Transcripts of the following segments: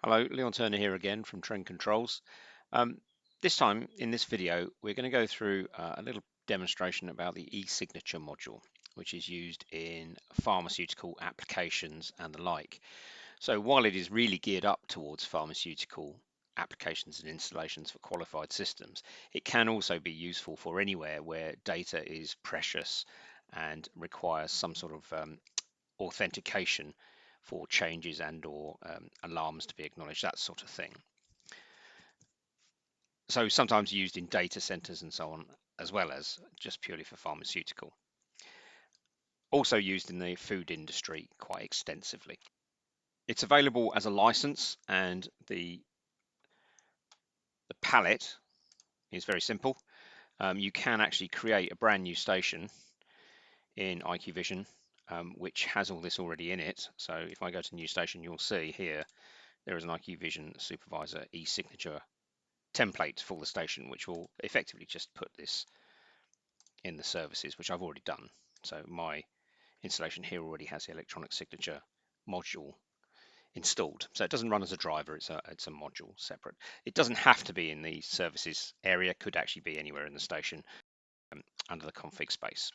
Hello, Leon Turner here again from Trend Controls. This time in this video, we're going to go through a little demonstration about the e-signature module, which is used in pharmaceutical applications and the like. So while it is really geared up towards pharmaceutical applications and installations for qualified systems, it can also be useful for anywhere where data is precious and requires some sort of authentication for changes and or alarms to be acknowledged, that sort of thing. So sometimes used in data centers and so on, as well as just purely for pharmaceutical. Also used in the food industry quite extensively. It's available as a license, and the palette is very simple. You can actually create a brand new station in IQVISION, which has all this already in it. So if I go to new station, you'll see here there is an IQVISION supervisor e-signature template for the station, which will effectively just put this in the services, which I've already done. So my installation here already has the electronic signature module installed. So it doesn't run as a driver, it's a module separate. It doesn't have to be in the services area, could actually be anywhere in the station under the config space.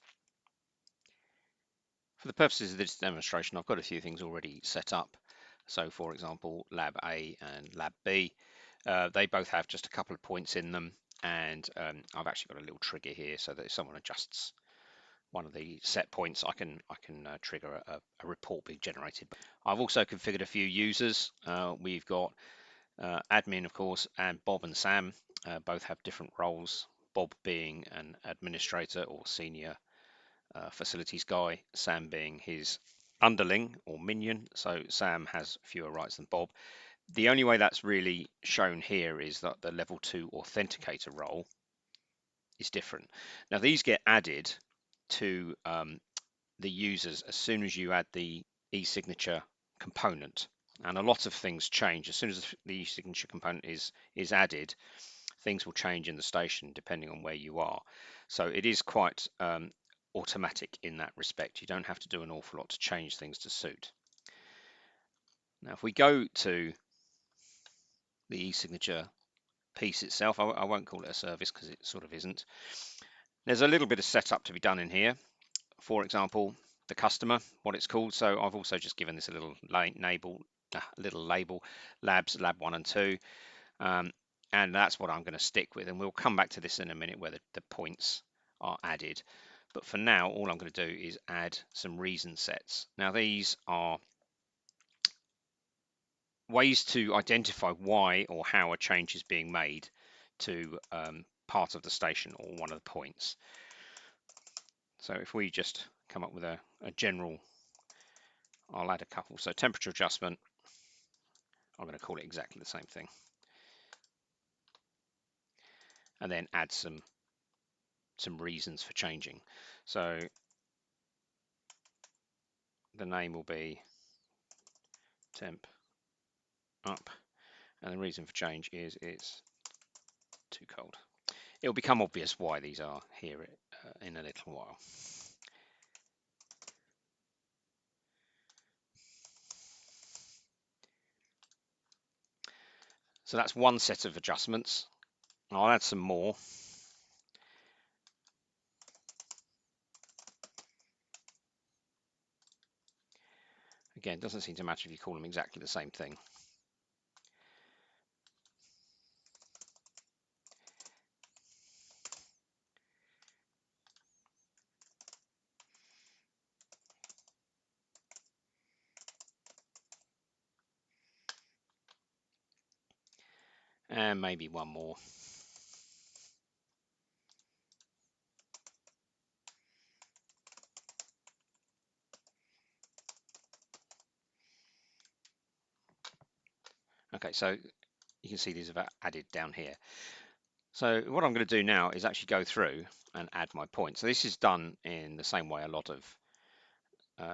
For the purposes of this demonstration, I've got a few things already set up. So for example, Lab A and Lab B, they both have just a couple of points in them, and I've actually got a little trigger here so that if someone adjusts one of the set points, I can trigger a report being generated. I've also configured a few users. We've got admin, of course, and Bob and Sam both have different roles. Bob being an administrator or senior facilities guy, Sam being his underling or minion. So Sam has fewer rights than Bob. The only way that's really shown here is that the level 2 authenticator role is different. Now these get added to the users as soon as you add the e-signature component, and a lot of things change as soon as the e-signature component is added. Things will change in the station depending on where you are. So it is quite automatic in that respect. You don't have to do an awful lot to change things to suit. Now if we go to the e-signature piece itself, I won't call it a service because it sort of isn't. There's a little bit of setup to be done in here. For example, the customer, what it's called. So I've also just given this a little label, labs, lab 1 and 2. And that's what I'm going to stick with. And we'll come back to this in a minute where the points are added. But for now, all I'm going to do is add some reason sets. Now, these are ways to identify why or how a change is being made to part of the station or one of the points. So if we just come up with a general, I'll add a couple. So temperature adjustment, I'm going to call it exactly the same thing. And then add some reasons for changing. So the name will be temp up, and the reason for change is it's too cold. It'll become obvious why these are here in a little while. So that's one set of adjustments. I'll add some more. Again, it doesn't seem to matter if you call them exactly the same thing. And maybe one more. Okay, so you can see these are added down here. So what I'm going to do now is actually go through and add my points. So this is done in the same way a lot of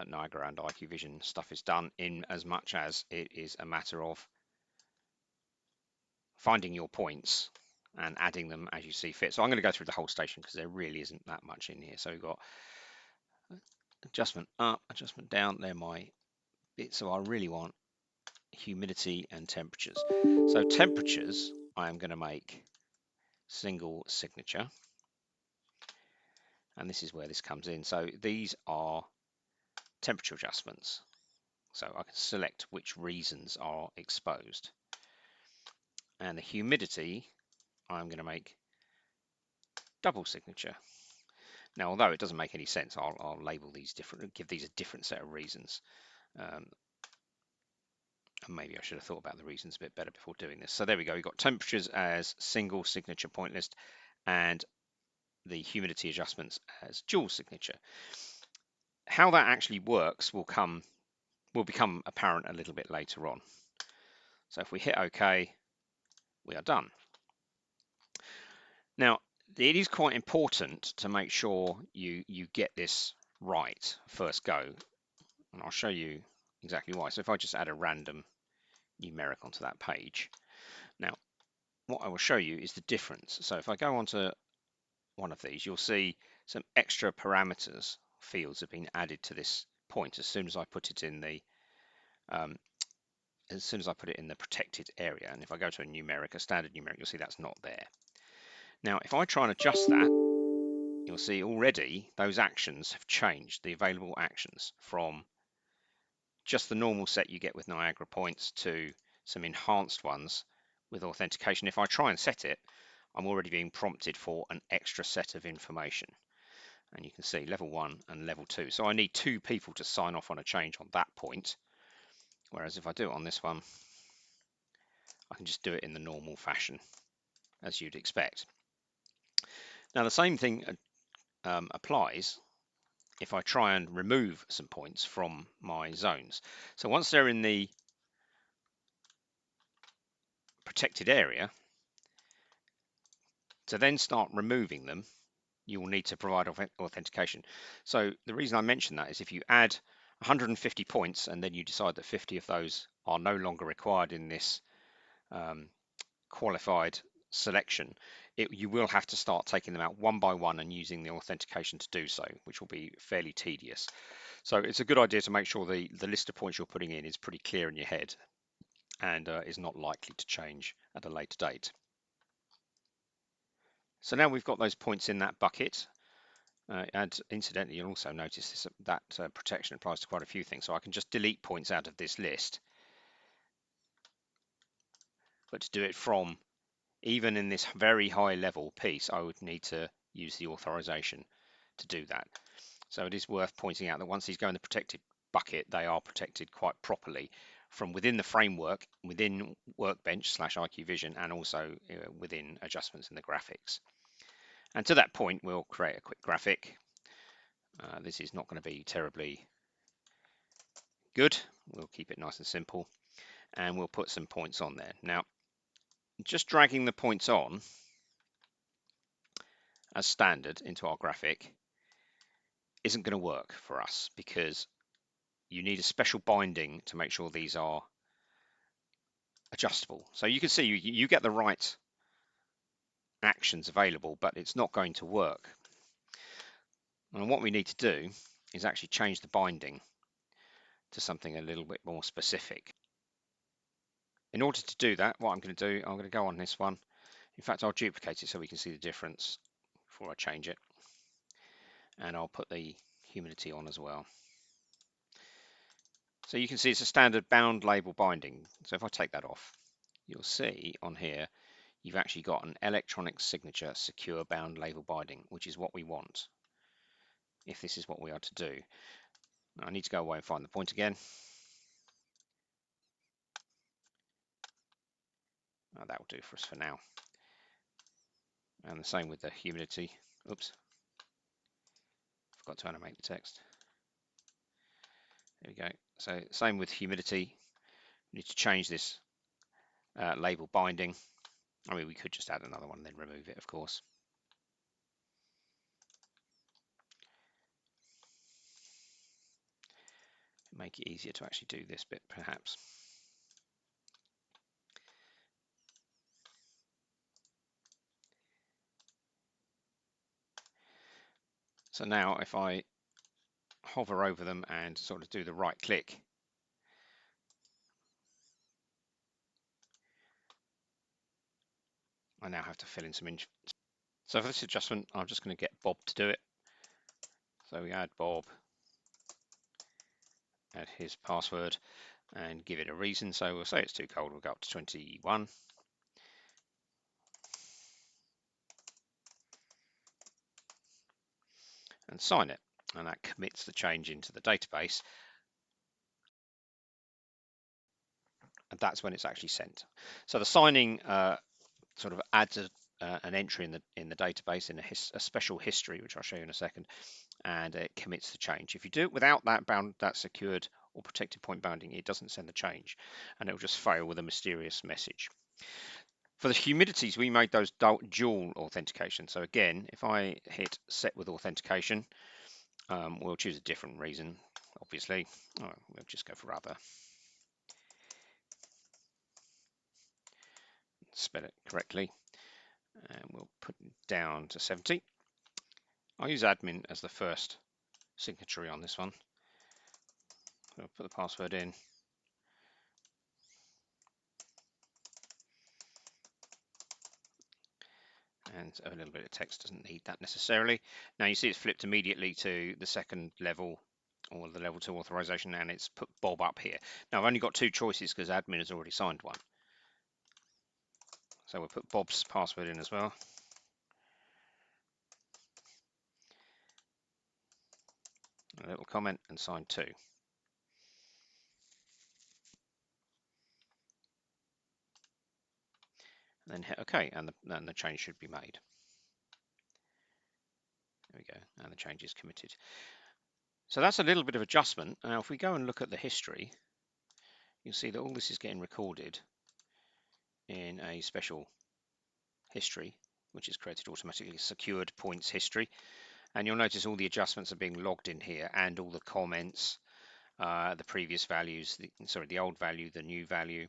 Niagara and IQVISION stuff is done, in as much as it is a matter of finding your points and adding them as you see fit. So I'm going to go through the whole station because there really isn't that much in here. So we've got adjustment up, adjustment down. They're my bits. So I really want humidity and temperatures. So temperatures, I am going to make single signature, and this is where this comes in. So these are temperature adjustments. So I can select which reasons are exposed. And the humidity, I'm going to make double signature. Now, although it doesn't make any sense, I'll label these different, give these a different set of reasons. And maybe I should have thought about the reasons a bit better before doing this. So there we go. We've got temperatures as single signature point list and the humidity adjustments as dual signature. How that actually works will become apparent a little bit later on. So if we hit OK, we are done. Now, it is quite important to make sure you get this right first go, and I'll show you exactly why. So if I just add a random numeric onto that page, now what I will show you is the difference. So if I go onto one of these, you'll see some extra parameters fields have been added to this point as soon as I put it in the protected area. And if I go to a standard numeric, you'll see that's not there. Now, if I try and adjust that, you'll see already those actions have changed, the available actions, from just the normal set you get with Niagara points to some enhanced ones with authentication. If I try and set it, I'm already being prompted for an extra set of information. And you can see level 1 and level 2. So I need 2 people to sign off on a change on that point. Whereas if I do it on this one, I can just do it in the normal fashion, as you'd expect. Now the same thing applies if I try and remove some points from my zones. So once they're in the protected area, to then start removing them, you will need to provide authentication. So the reason I mention that is if you add 150 points and then you decide that 50 of those are no longer required in this qualified selection, you will have to start taking them out one by one and using the authentication to do so, which will be fairly tedious. So it's a good idea to make sure the list of points you're putting in is pretty clear in your head and is not likely to change at a later date. So now we've got those points in that bucket. And incidentally, you'll also notice that protection applies to quite a few things. So I can just delete points out of this list. But to do it from, even in this very high level piece, I would need to use the authorization to do that. So it is worth pointing out that once these go in the protected bucket, they are protected quite properly from within the framework, within Workbench / IQVISION, and also within adjustments in the graphics. And to that point, we'll create a quick graphic. This is not going to be terribly good. We'll keep it nice and simple, and we'll put some points on there. Now, just dragging the points on as standard into our graphic isn't going to work for us because you need a special binding to make sure these are adjustable. So you can see you get the right actions available, but it's not going to work. And what we need to do is actually change the binding to something a little bit more specific. In order to do that, what I'm going to do, I'm going to go on this one. In fact, I'll duplicate it so we can see the difference before I change it. And I'll put the humidity on as well. So you can see it's a standard bound label binding. So if I take that off, you'll see on here, you've actually got an electronic signature secure bound label binding, which is what we want if this is what we are to do. I need to go away and find the point again. That will do for us for now. And the same with the humidity. Oops, forgot to animate the text. There we go. So same with humidity. We need to change this label binding. I mean, we could just add another one and then remove it, of course. Make it easier to actually do this bit, perhaps. So now if I hover over them and sort of do the right click, I now have to fill in some so for this adjustment, I'm just going to get Bob to do it. So we add Bob, add his password, and give it a reason. So we'll say it's too cold. We'll go up to 21. And sign it. And that commits the change into the database. And that's when it's actually sent. So the signing sort of adds an entry in the database in a special history, which I'll show you in a second, and it commits the change. If you do it without that secured or protected point bounding, it doesn't send the change, and it will just fail with a mysterious message. For the humidities, we made those dual authentication. So again, if I hit set with authentication, we'll choose a different reason, obviously. We'll just go for other. Spell it correctly, and we'll put it down to 70. I'll use admin as the first signatory on this one. I'll put the password in. And a little bit of text, doesn't need that necessarily. Now you see it's flipped immediately to the second level, or the level 2 authorization, and it's put Bob up here. Now I've only got two choices because admin has already signed one. So we'll put Bob's password in as well. A little comment and sign 2. And then hit OK, and the change should be made. There we go, and the change is committed. So that's a little bit of adjustment. Now if we go and look at the history, you'll see that all this is getting recorded in a special history, which is created automatically, secured points history. And you'll notice all the adjustments are being logged in here, and all the comments, the previous values, the old value, the new value,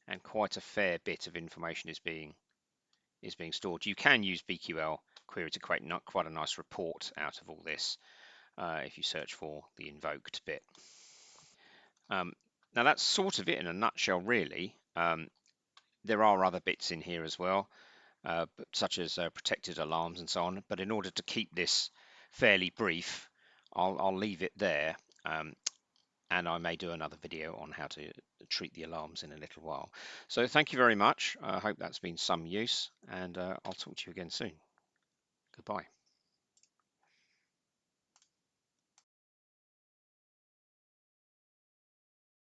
and quite a fair bit of information is being stored. You can use BQL query to create quite a nice report out of all this if you search for the invoked bit. Now that's sort of it in a nutshell, really. There are other bits in here as well, such as protected alarms and so on. But in order to keep this fairly brief, I'll leave it there. And I may do another video on how to treat the alarms in a little while. So thank you very much. I hope that's been some use, and I'll talk to you again soon. Goodbye.